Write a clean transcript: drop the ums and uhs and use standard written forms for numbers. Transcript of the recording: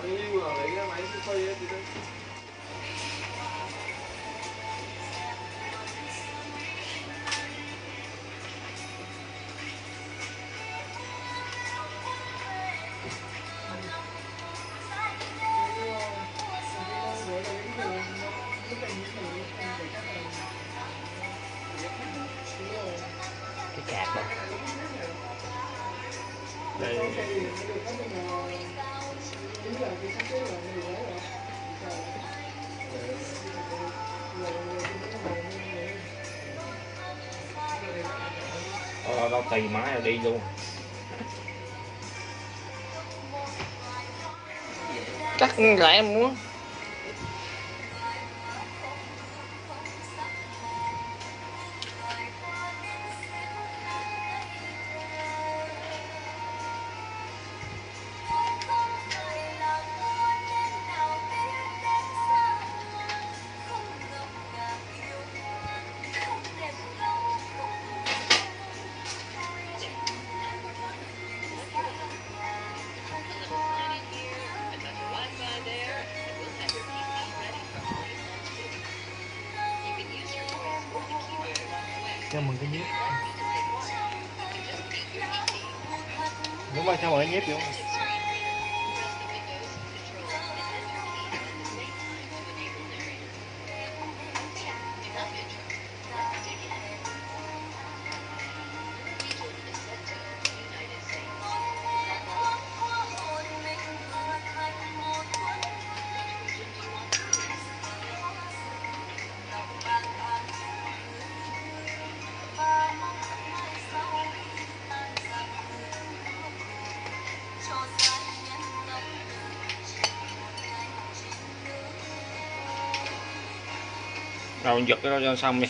nhiêu mà lấy cái máy phi ấy thì đây. Cái cạc đâu đây. Đâu tùy máy là đi luôn. Cắt lại em muốn. Cho mừng cái nhếp. Đúng rồi, sao mà cái nhếp vô. Rồi giật cái đó cho xong đi.